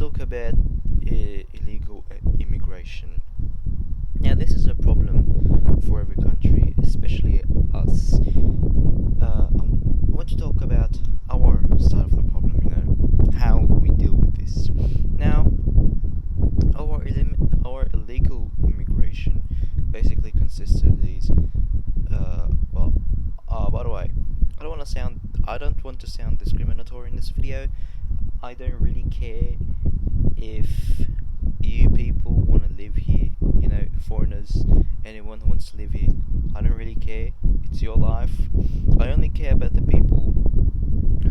talk about illegal immigration. Now, this is a problem for every country, especially us. I want to talk about our side of the problem, how we deal with this. Now, our illegal immigration basically consists of these. By the way, I don't want to sound discriminatory in this video. I don't really care if you people want to live here, foreigners, anyone who wants to live here. I don't really care. It's your life. I only care about the people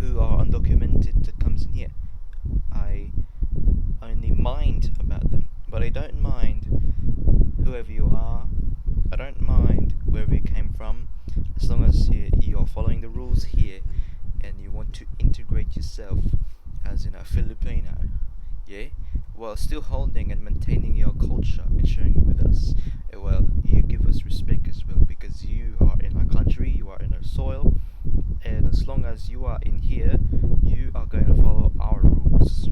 who are undocumented that comes in here. I only mind about them, but I don't mind whoever you are. I don't mind wherever you came from, as long as you are following the rules here and you want to integrate yourself as in a Filipino, yeah, while still holding and maintaining your culture and sharing it with us. Well, you give us respect as well, because you are in our country, you are in our soil, and as long as you are in here, you are going to follow our rules.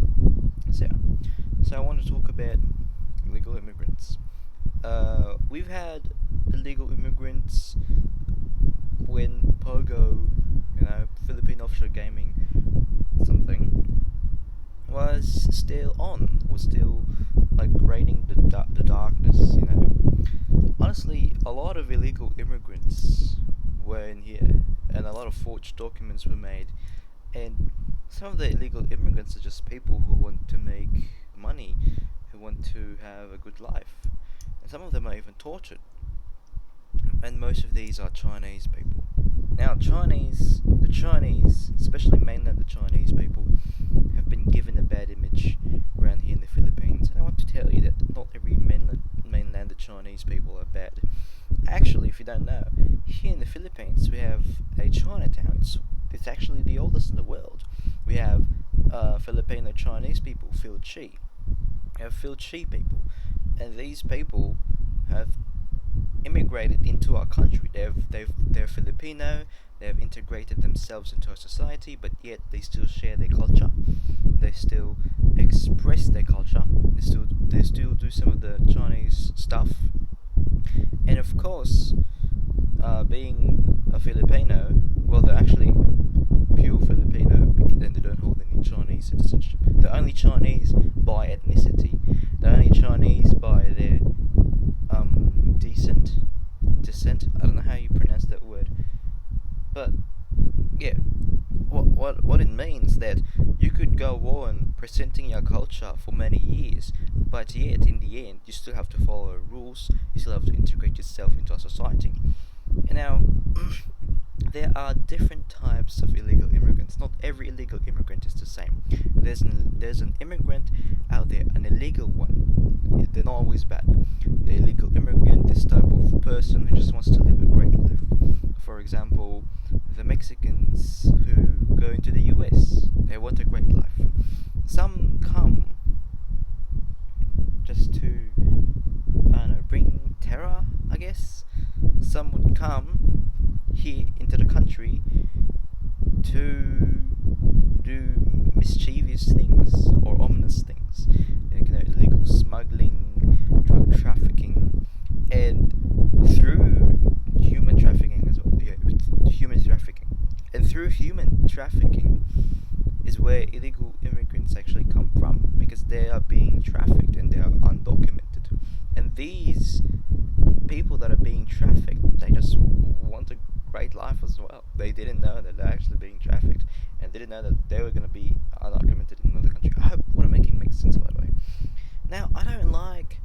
So I want to talk about illegal immigrants. We've had illegal immigrants when Pogo, Philippine offshore gaming, something, was still like raining the darkness. Honestly, a lot of illegal immigrants were in here, and a lot of forged documents were made, and some of the illegal immigrants are just people who want to make money, who want to have a good life, and some of them are even tortured, and most of these are Chinese people. Now, the Chinese, especially mainland the Chinese people, have been given a bad image around here in the Philippines. And I want to tell you that not every mainland the Chinese people are bad. Actually, if you don't know, here in the Philippines we have a Chinatown. It's actually the oldest in the world. We have Filipino Chinese people, Phil Chi. We have Phil Chi people, and these people have immigrated into our country. They're Filipino. They have integrated themselves into our society, but yet they still share their culture. They still express their culture. They still do some of the Chinese stuff. And of course, being a Filipino, well, they're actually pure Filipino, and they don't hold any Chinese citizenship. They're only Chinese by ethnicity. They're only Chinese by their descent. I don't know how you pronounce that word, but yeah, what it means that you could go on presenting your culture for many years, but yet in the end you still have to follow rules. You still have to integrate yourself into a society. And now there are different types of illegal immigrants. Not every illegal immigrant is the same. There's an immigrant out there, an illegal one. They're not always bad. The illegal immigrant, this type of person who just wants to live a great life. For example, the Mexicans who go into the US, they want a great life. Some come just to, bring terror, I guess. Some would come here into the country to do mischievous things or ominous things, illegal smuggling, drug trafficking, and through human trafficking as well. Human trafficking, and through human trafficking is where illegal immigrants actually come from, because they are being trafficked and they are undocumented. And these people that are being trafficked, they just want a great life as well. They didn't know that they're actually being trafficked, and didn't know that they were going to be undocumented in another country. I hope what I'm making makes sense, by the way. Now, I don't like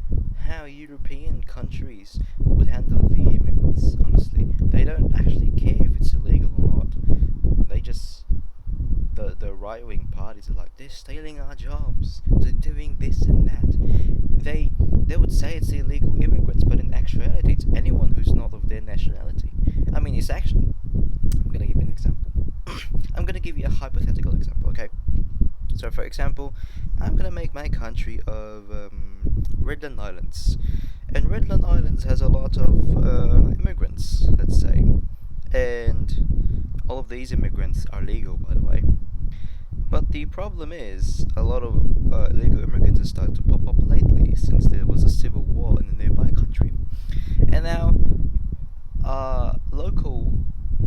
how European countries would handle the immigrants, honestly. They don't actually care if it's illegal or not. They just, the right-wing parties are like, they're stealing our jobs, they're doing this and that. They would say it's illegal immigrants, but in actuality it's anyone who's not of their nationality. I mean, it's actually, I'm going to give you an example. I'm going to give you a hypothetical example, okay? So, for example, I'm going to make my country of Redland Islands. And Redland Islands has a lot of immigrants, let's say. And all of these immigrants are legal, by the way. But the problem is, a lot of illegal immigrants have started to pop up lately since there was a civil war in a nearby country. And now, local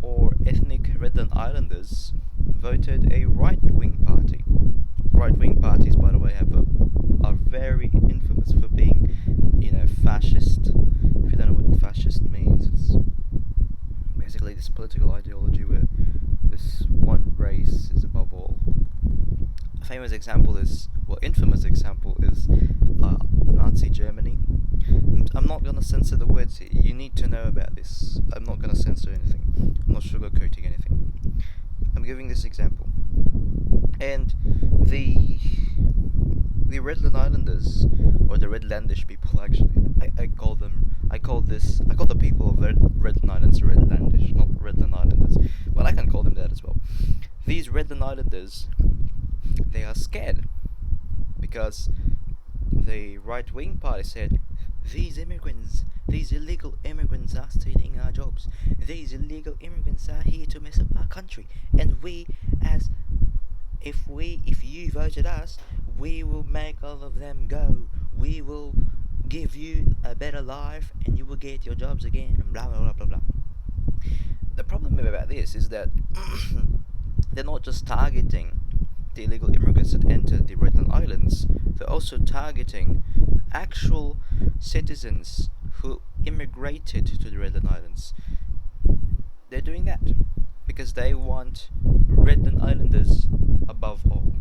or ethnic Redland Islanders voted a right-wing party. Right-wing parties, by the way, are very infamous for being, fascist. If you don't know what fascist means, it's basically this political ideology where this one race is above all. A famous example is, well, infamous example is Nazi Germany. And I'm not gonna censor the words here. You need to know about this. I'm not gonna censor anything. I'm not sugarcoating anything. I'm giving this example. And the Redland Islanders, or the Redlandish people, actually, I call the people of Redland Islands Redlandish, not Redland Islanders, but I can call them that as well. These Redland Islanders, they are scared because the right-wing party said, these illegal immigrants are stealing our jobs. These illegal immigrants are here to mess up our country, and if you voted us, we will make all of them go. We will give you a better life, and you will get your jobs again, and blah blah blah blah blah. The problem about this is that they're not just targeting the illegal immigrants that entered the Redland Islands, they're also targeting actual citizens who immigrated to the Redland Islands. They're doing that because they want Redland Islanders above all.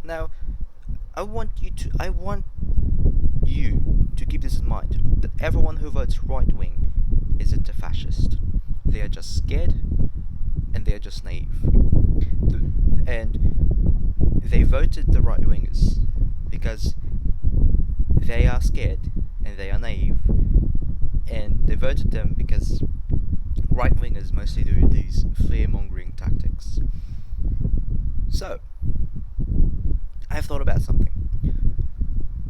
Now, I want you to keep this in mind, that everyone who votes right wing isn't a fascist. They are just scared and they are just naive. And they voted the right wingers because they are scared and they are naive, and they voted them because right wingers mostly do these fear mongering tactics. So, I have thought about something.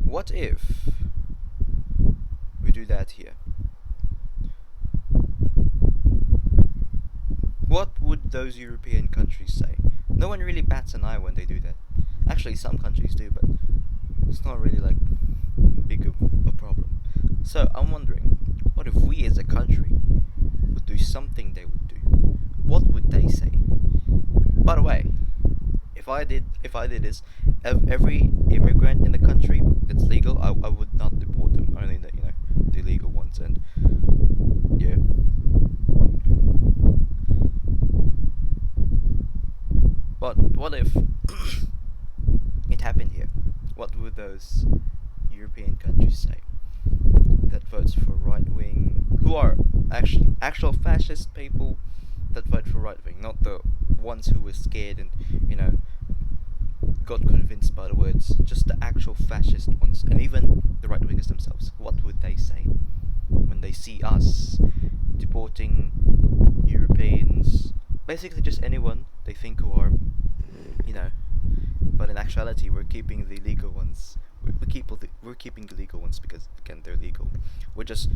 What if we do that here? What would those European countries say? No one really bats an eye when they do that. Actually, some countries do, but it's not really like big of a problem. So I'm wondering, what if we as a country would do something they would do? What would they say? By the way, if I did this, every immigrant in the country that's legal, I would not deport them. Only the the illegal ones. And yeah. But what if it happened here? What would those European countries say that votes for right wing, who are actual fascist people that vote for right wing, not the ones who were scared and got convinced by the words, just the actual fascist ones, and even the right wingers themselves? What would they say when they see us deporting Europeans, basically just anyone they think who are, but in actuality we're keeping the legal ones. We're keeping the legal ones because again they're legal. We're just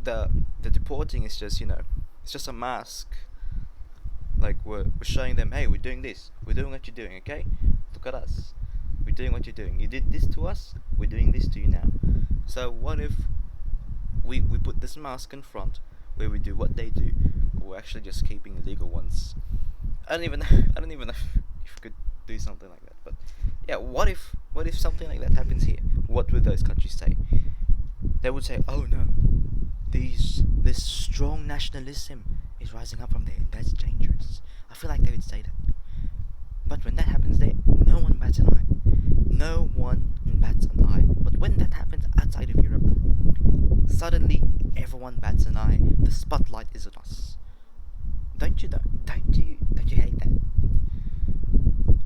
the deporting is just it's just a mask. Like we're showing them, hey, we're doing this, we're doing what you're doing, okay? Look at us, we're doing what you're doing. You did this to us, we're doing this to you now. So what if we put this mask in front where we do what they do, but we're actually just keeping the legal ones? I don't even know if we could do something like that. But yeah, what if something like that happens here? What would those countries say? They would say, oh no, this strong nationalism is rising up from there, and that's dangerous. I feel like they would say that. But when that happens there, no one bats an eye. No one bats an eye. But when that happens outside of Europe, suddenly everyone bats an eye. The spotlight is on us. Don't you hate that?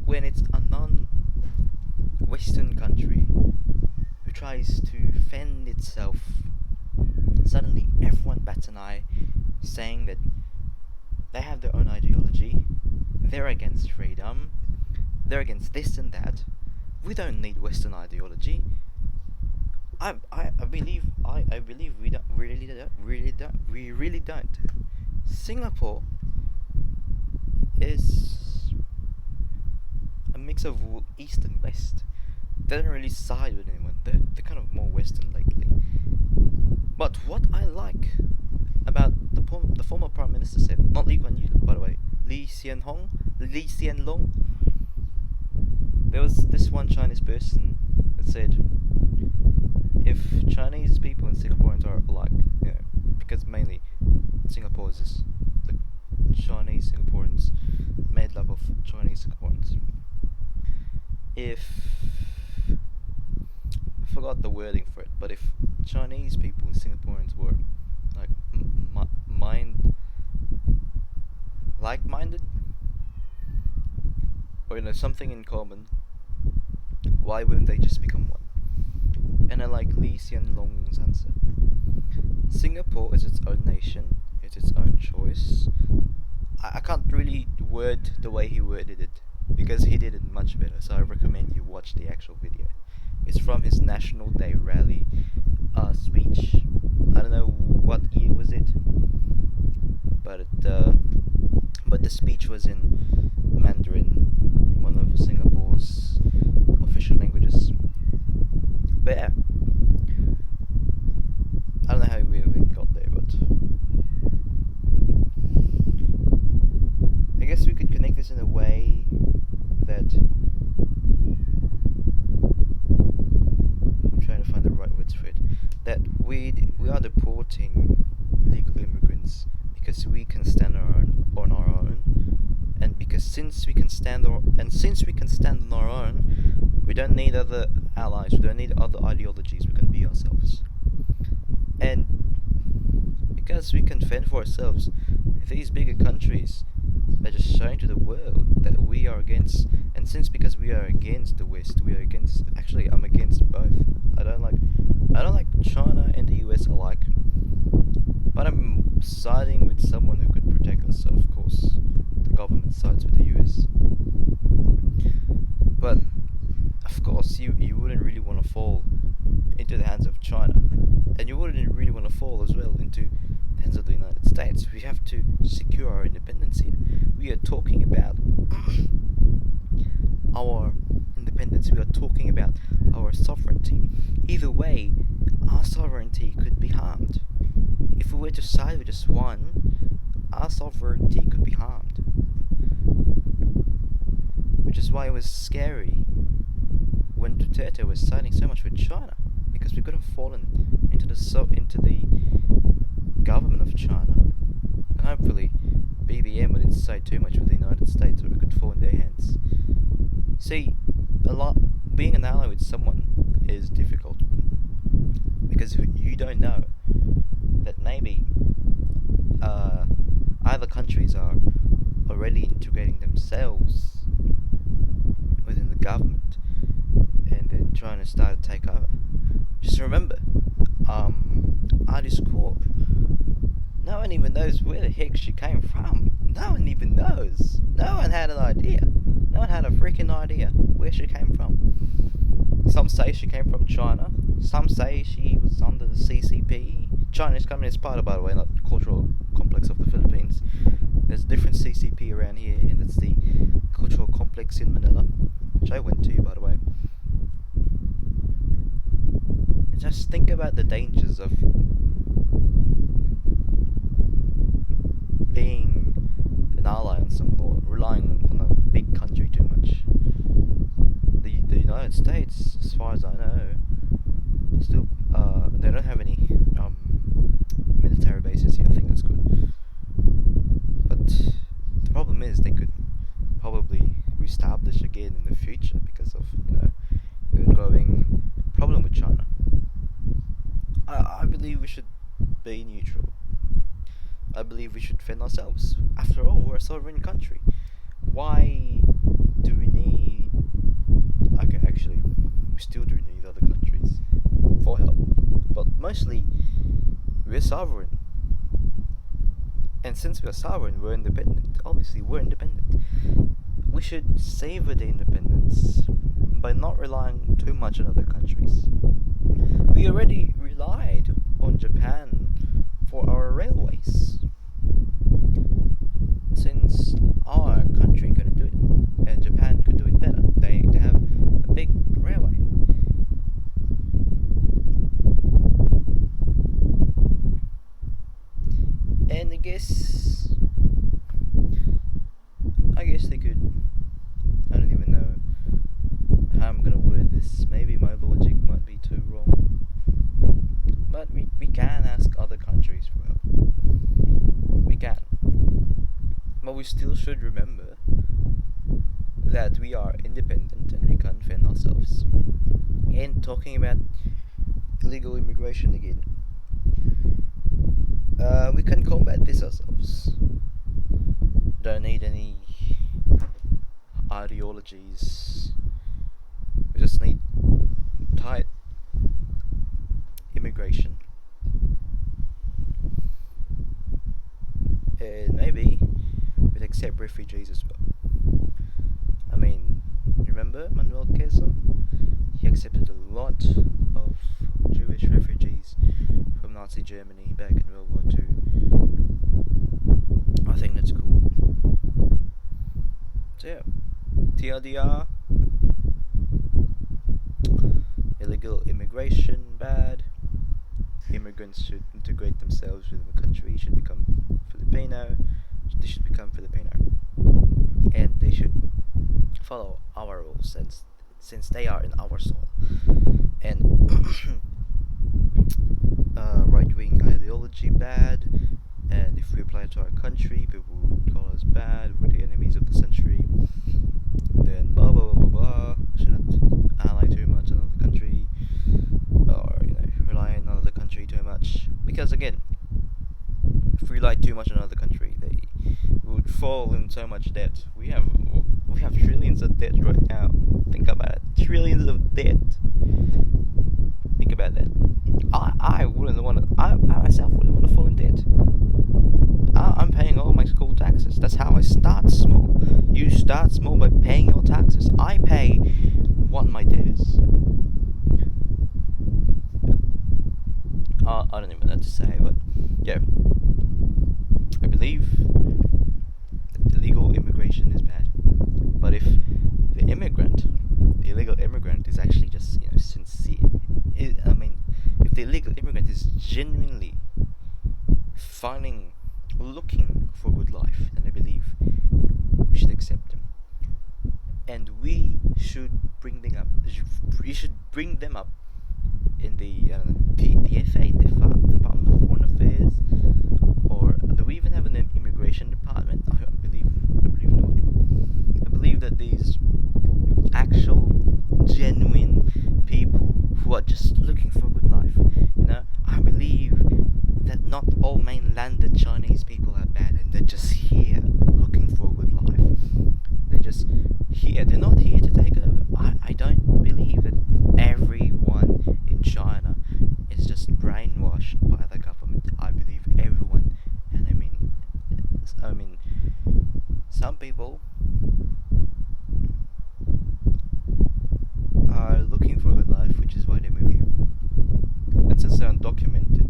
When it's a non-Western country who tries to fend itself, suddenly everyone bats an eye, saying that they have their own ideology, they're against freedom, they're against this and that. We don't need Western ideology. I believe we really don't. Singapore is mix of East and West. They don't really side with anyone. They're kind of more Western lately. But what I like about the former Prime Minister said, not Lee Kuan Yew, by the way, Lee Hsien Loong. There was this one Chinese person that said, if Chinese people and Singaporeans are alike, because mainly Singapore is just the Chinese Singaporeans, made up of Chinese Singaporeans. If I forgot the wording for it, but if Chinese people and Singaporeans were like like-minded, or something in common, why wouldn't they just become one? And I like Lee Hsien Loong's answer. Singapore is its own nation, it's its own choice. I can't really word the way he worded it, because he did it much better, so I recommend you watch the actual video. It's from his National Day rally speech. I don't know what year was it, but the speech was in Mandarin, one of Singapore's official languages. But yeah, I don't know how we even got there, but I guess we could connect this in a way that I'm trying to find the right words for it. That we are deporting illegal immigrants because we can stand on our own, and because since we can stand on our own, we don't need other allies. We don't need other ideologies. We can be ourselves. And because we can fend for ourselves, these bigger countries are just showing to the world that we are against. And because we are against the West, we are against. Actually, I'm against both. I don't like China and the US alike. But I'm siding with someone who could protect us. So of course, the government sides with the US. But of course, you wouldn't really want to fall into the hands of China, and you wouldn't really want to fall as well into the hands of the United States. We have to secure our independence here. We are talking about our independence. We are talking about our sovereignty. Either way, our sovereignty could be harmed. If we were to side with just one, our sovereignty could be harmed. Which is why it was scary when Duterte was siding so much with China, because we could have fallen into the government of China, and hopefully BBM wouldn't side too much with the United States, or we could fall in their hands. See, being an ally with someone is difficult, because you don't know that maybe other countries are already integrating themselves within the government, and then trying to start a takeover. Just remember, Artist Corp. No one even knows where the heck she came from. No one even knows. No one had an idea. No one had a freaking idea where she came from. Some say she came from China. Some say she was under the CCP, Chinese Communist Party, by the way, not Cultural Complex of the Philippines. There's a different CCP around here, and it's the Cultural Complex in Manila, which I went to, by the way. Just think about the dangers of being an ally on some law, relying on a big country too much. The United States, as far as I know, still they don't have any military bases here. I think that's good. But the problem is they could probably reestablish again in the future because of the ongoing problem with China. I believe we should be neutral. I believe we should fend ourselves. After all, we're a sovereign country. Why do we need... Okay, actually, we still do need other countries for help. But mostly, we're sovereign. And since we're sovereign, we're independent. Obviously, we're independent. We should savor the independence by not relying too much on other countries. We already relied on Japan for our railways, since our country couldn't do it, and Japan could do it better. They I don't even know how I'm gonna word this. Maybe my logic might be too wrong. But we can ask other countries for help. We can. But we still should remember that we are independent and we can fend ourselves. And talking about illegal immigration again, we can combat this ourselves. Don't need any ideologies. We just need tight immigration. And maybe we'd accept refugees as well. I mean, remember Manuel Kesson? He accepted a lot of Jewish refugees from Nazi Germany back in World War II. I think that's cool. So yeah, TLDR, illegal immigration bad. Immigrants should integrate themselves within the country, should become Filipino, they should become Filipino. And they should follow our rules since they are in our soil. And right wing ideology bad, and if we apply it to our country, people would call us bad, we're the enemies of the century. Then blah blah blah blah blah. Shouldn't ally too much on another country, or rely on another country too much. Because again, if we rely too much on another country, they would fall in so much debt. We have trillions of debt right now. Think about it, trillions of debt. Think about that. I wouldn't want to. I myself wouldn't want to fall in debt. I'm paying all my school taxes. That's how I start small. You start small by paying your taxes. I pay what my debt is. I don't even know what to say, but yeah. I believe that illegal immigration is bad. But if the illegal immigrant is actually just, sincere, if the illegal immigrant is genuinely looking for a good life, then I believe we should accept them. And we should bring them up. We should bring them up in the DFA, Department of Foreign Affairs, or do we even have an immigration department? I believe not. I believe that these actual, genuine people who are just looking for a good life, I believe that not all mainlanded Chinese people are bad, and they're just here looking for a good life. They're just here. They're not here to take over. I don't believe that everyone in China is just brainwashed by the government. I believe everyone, and I mean, some people are looking for a good life, which is why they move here. And since they're undocumented,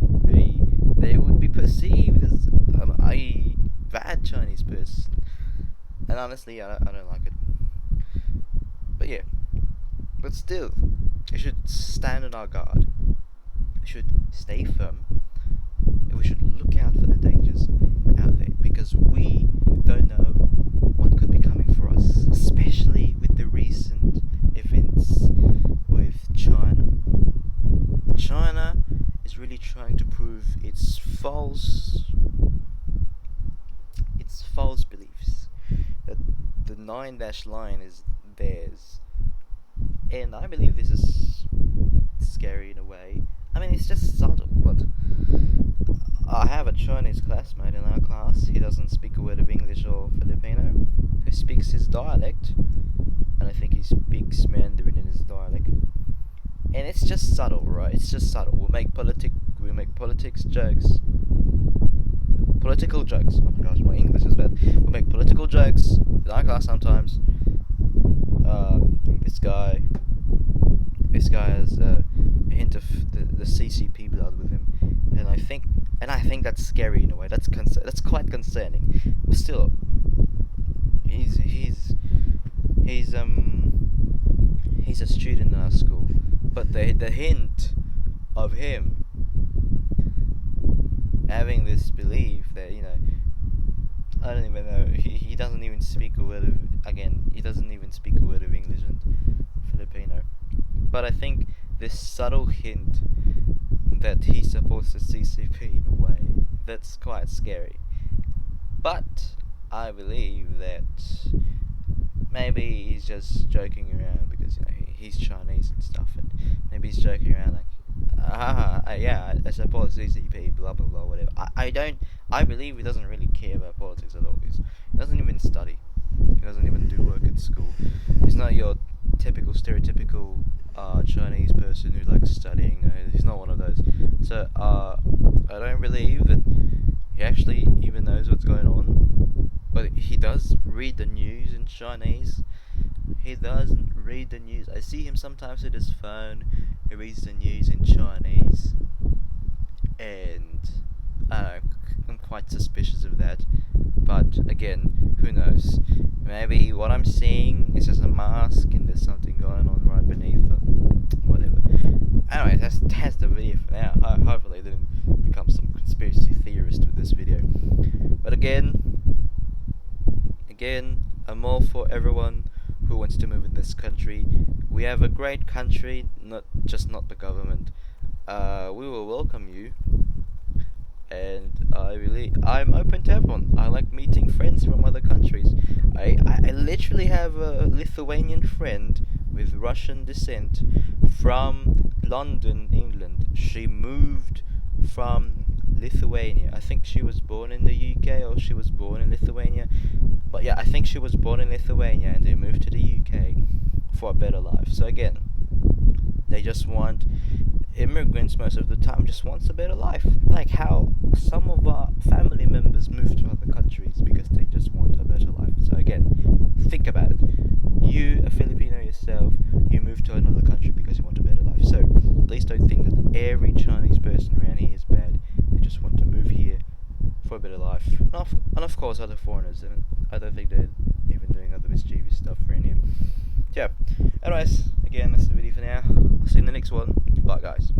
they would be perceived as a bad Chinese person. And honestly, I don't like it. But yeah, but still, we should stand on our guard. We should stay firm. And we should look out for the dangers out there, because we don't know what could be coming for us, especially with the recent events with China. China is really trying to prove its false beliefs, that the 9-dash line is theirs. And I believe this is scary in a way. I mean, it's just subtle, but I have a Chinese classmate in our class. He doesn't speak a word of English or Filipino. He speaks his dialect, and I think he speaks Mandarin in his dialect. And it's just subtle, right? It's just subtle. We make politics jokes. Political jokes. Oh my gosh, my English is bad. We make political jokes in our class sometimes. This guy has a hint of the CCP blood with him, and I think that's scary in a way. That's quite concerning. But still, he's a student in our school, but the hint of him having this belief that I don't even know. He doesn't even speak a word of, again, he doesn't even speak a word of English and Filipino. But I think this subtle hint that he supports the CCP in a way that's quite scary. But I believe that maybe he's just joking around because he's Chinese and stuff, and maybe he's joking around like, yeah, I support CCP, blah blah blah, whatever. I don't. I believe he doesn't really care about politics at all. He doesn't even study. He doesn't even do work at school. He's not your typical stereotypical Chinese person who likes studying. He's not one of those. So I don't believe that he actually even knows what's going on. But he does read the news in Chinese. He doesn't read the news. I see him sometimes with his phone. He reads the news in Chinese, and I'm quite suspicious of that. But again, who knows? Maybe what I'm seeing is just a mask, and there's something going on right beneath it. Whatever. Anyway, that's the video for now. Hopefully, I didn't become some conspiracy theorist with this video. But again, I'm all for everyone who wants to move in this country. We have a great country, not the government. We will welcome you, and I'm open to everyone. I like meeting friends from other countries. I literally have a Lithuanian friend with Russian descent from London, England. She moved from Lithuania. I think she was born in the UK or she was born in Lithuania. But yeah, I think she was born in Lithuania and they moved to the UK for a better life. So again, they just want immigrants most of the time just wants a better life. Like how some of our family members move to other countries because they just want a better life. So again, think about it. You, a Filipino yourself, you move to another country because you want a better life. So please don't think that every Chinese person around here is bad. They just want to move here for a better life. And of course other foreigners, and I don't think they're even doing other mischievous stuff around here. Yeah. Anyways, again, that's the video for now. I'll see you in the next one. Goodbye, guys.